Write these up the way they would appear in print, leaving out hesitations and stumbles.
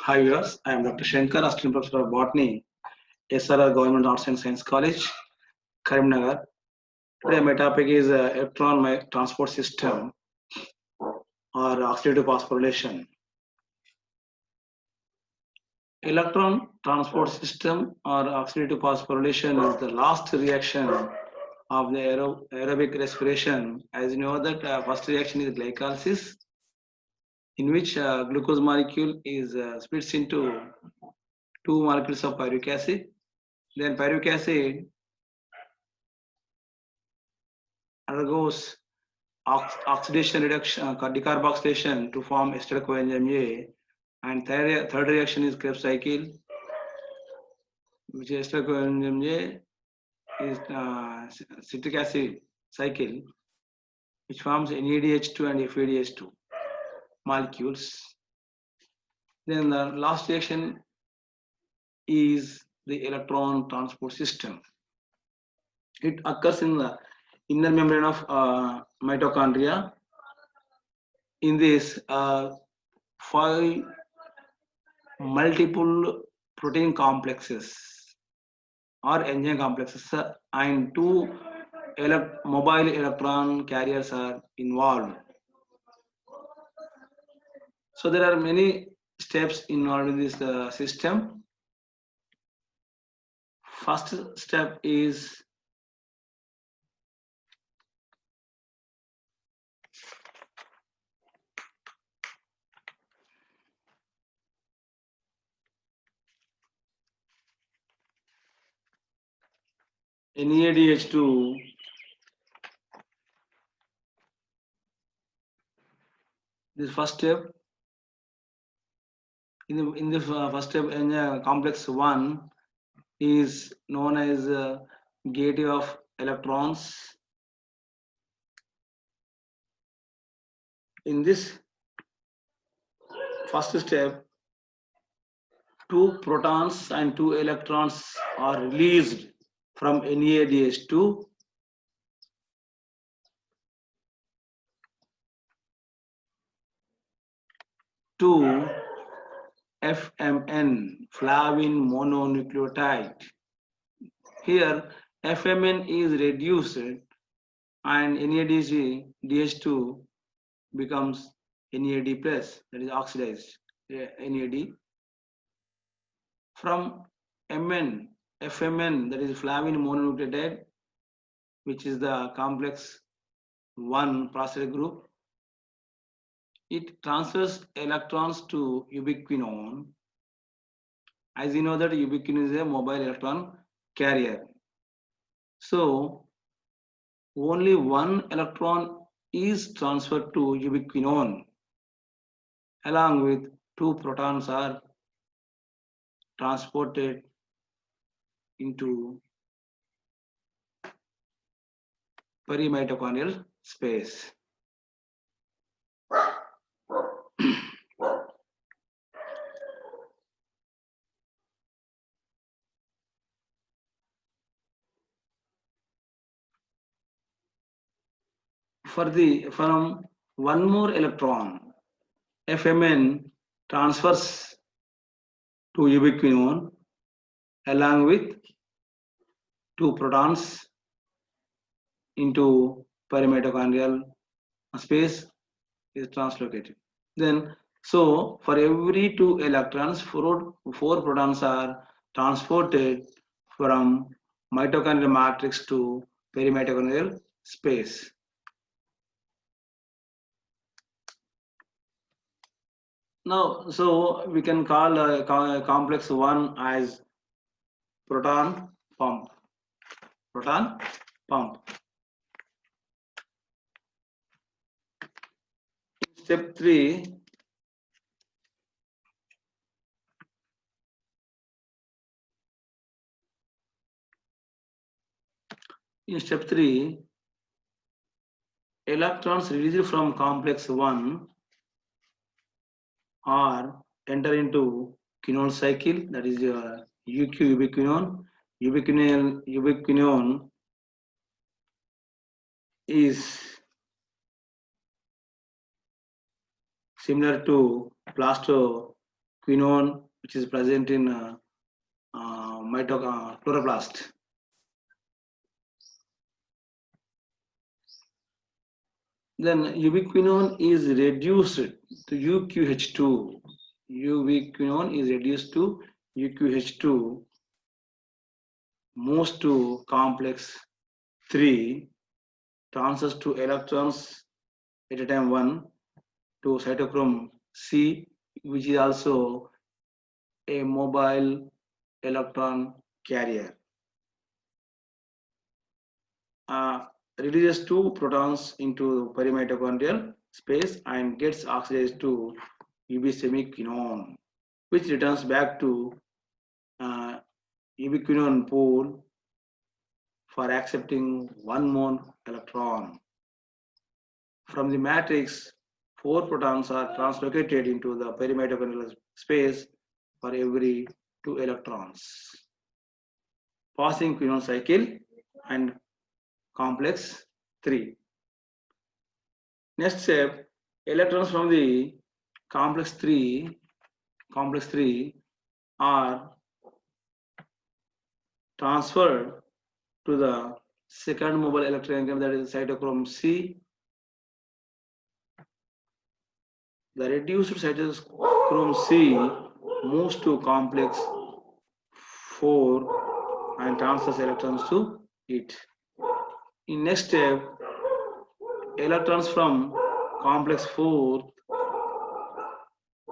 Hi viewers, I am Dr. Shankar, Assistant Professor of Botany, SRR Government Arts and Science College, Karimnagar. Today my topic is electron transport system or oxidative phosphorylation. Electron transport system or oxidative phosphorylation is the last reaction of the aerobic respiration. As you know that first reaction is glycolysis, in which glucose molecule is splits into two molecules of pyruvic acid. Then pyruvic acid undergoes oxidation reduction, decarboxylation to form acetyl coenzyme A, and third reaction is Krebs cycle, which is acetyl coenzyme A is citric acid cycle, which forms NADH2 and FADH2 molecules. Then the last reaction is the electron transport system. It occurs in the inner membrane of mitochondria. In this, 5 multiple protein complexes or enzyme complexes and 2 mobile electron carriers are involved. So there are many steps involved in this system. First step is NADH2 this first step. In the first step, complex 1 is known as gateway of electrons. In this first step, 2 protons and 2 electrons are released from NADH2 to FMN, flavin mononucleotide. Here, FMN is reduced and NADH2 becomes NAD plus, that is oxidized NAD. From FMN, that is flavin mononucleotide, which is the complex 1 phosphatic group, it transfers electrons to ubiquinone. As you know that ubiquinone is a mobile electron carrier. So only 1 electron is transferred to ubiquinone, along with 2 protons are transported into perimitochondrial space. From one more electron, FMN transfers to ubiquinone along with 2 protons into perimitochondrial space is translocated. Then, so for every 2 electrons, 4 protons are transported from mitochondrial matrix to perimitochondrial space. Now, so we can call complex 1 as proton pump. Proton pump. Step 3, in step 3, electrons released from complex 1 are enter into quinol cycle, that is UQ ubiquinone. Ubiquinone is similar to quinone, which is present in chloroplast. Then ubiquinone is reduced to UQH2. Ubiquinone is reduced to UQH2, moves to complex 3, transfers to electrons at a time 1 to cytochrome C, which is also a mobile electron carrier. Releases 2 protons into perimitochondrial space and gets oxidized to ubiquinone, which returns back to ubiquinone pool for accepting 1 mole electron. From the matrix, 4 protons are translocated into the perimitochondrial space for every 2 electrons, passing quinone cycle and complex 3. Next step, electrons from the complex 3 are transferred to the second mobile electron, that is cytochrome C. The reduced cytochrome C moves to complex 4 and transfers electrons to it. In next step, electrons from complex 4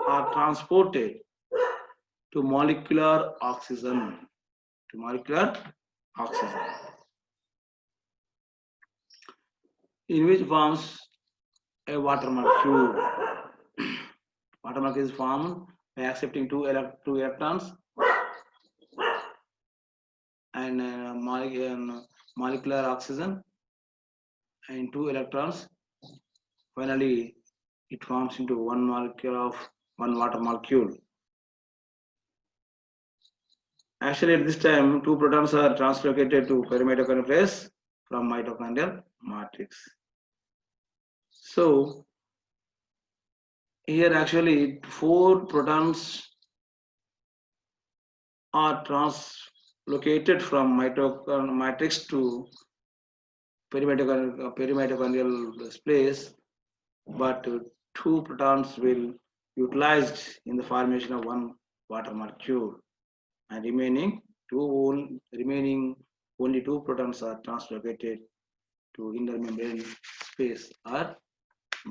are transported to molecular oxygen. In which forms a water molecule. Water molecule is formed by accepting 2 electrons and molecular oxygen and 2 electrons. Finally, it forms into one molecule of one water molecule. Actually, at this time, 2 protons are translocated to perimitochondrial place from mitochondrial matrix. So here actually 4 protons are translocated from mitochondrial matrix to perimitochondrial place, but 2 protons will utilized in the formation of one water molecule, and remaining only 2 protons are translocated to intermembrane space or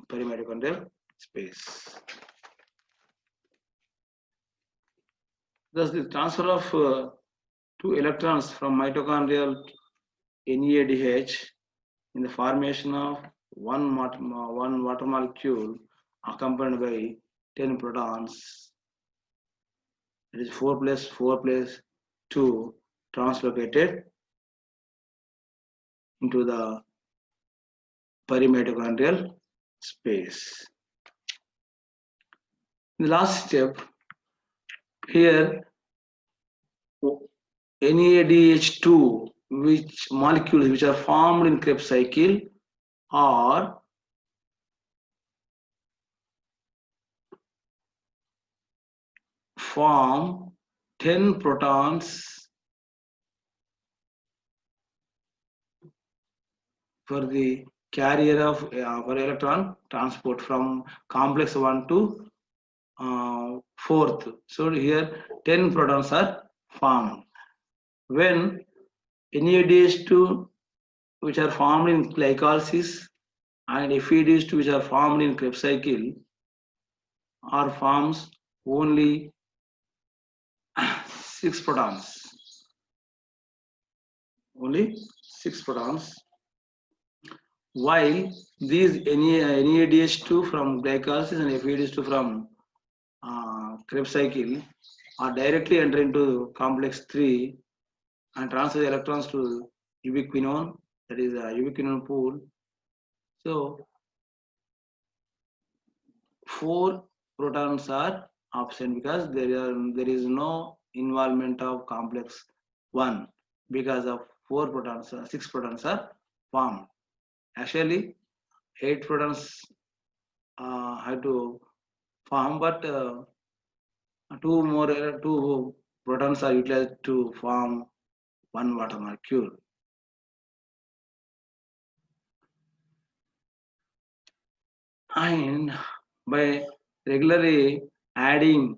perimitochondrial space. Thus, the transfer of 2 electrons from mitochondrial NADH in the formation of one water molecule accompanied by 10 protons. It is 4 plus 4 plus 2 translocated into the perimitochondrial space. In the last step, here NADH2, which molecules which are formed in Krebs cycle are form 10 protons for the carrier of for electron transport from complex 1 to 4th. So here 10 protons are formed. When NADH2 which are formed in glycolysis and FADH2 which are formed in Krebs cycle are forms only 6 protons. Only 6 protons. While these NADH2 from glycolysis and FADH2 from Krebs cycle are directly enter into complex 3 and transfer the electrons to ubiquinone, that is a ubiquinone pool. So 4 protons are absent because there is no involvement of complex 1 because of 4 protons, 6 protons are formed. Actually, 8 protons have to form, but two protons are utilized to form one water molecule. And by regularly adding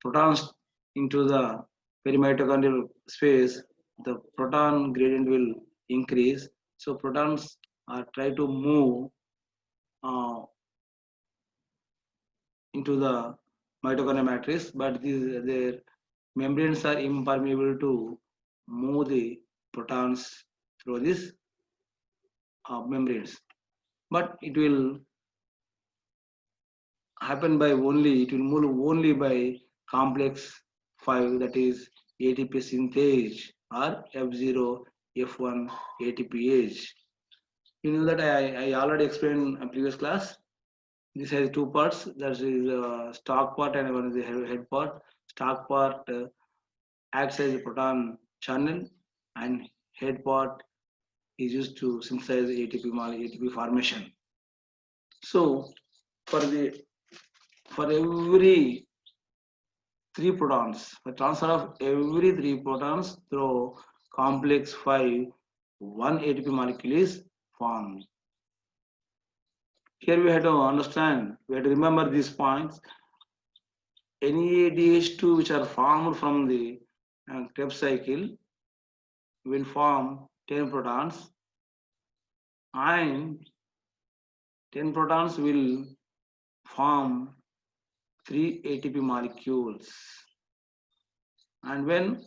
protons into the perimitochondrial space, the proton gradient will increase. So protons are try to move uh, into the mitochondrial matrix, but their membranes are impermeable to move the protons through these membranes. But it will happen by only, it will move only by complex 5, that is ATP synthase or F0, F1 ATPase. You know that I already explained in previous class. This has two parts. That is stalk part and one is the head part. Stalk part acts as a proton channel, and head part is used to synthesize ATP formation. So for the for every three protons, the transfer of every three protons through complex 5, one ATP molecule is formed. Here we have to understand, we have to remember these points. Any DH2 which are formed from the Krebs cycle will form 10 protons, and 10 protons will form 3 ATP molecules. And when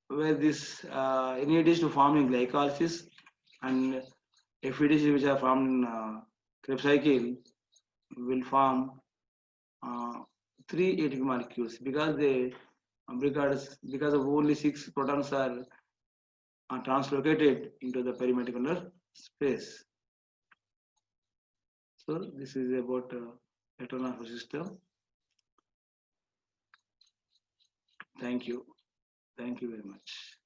where this NADH2 formed in glycolysis and FADC which are formed in Krebs cycle will form uh, 3 ATP molecules because of only 6 protons are translocated into the perimitochondrial space. So this is about electron system. Thank you. Thank you very much.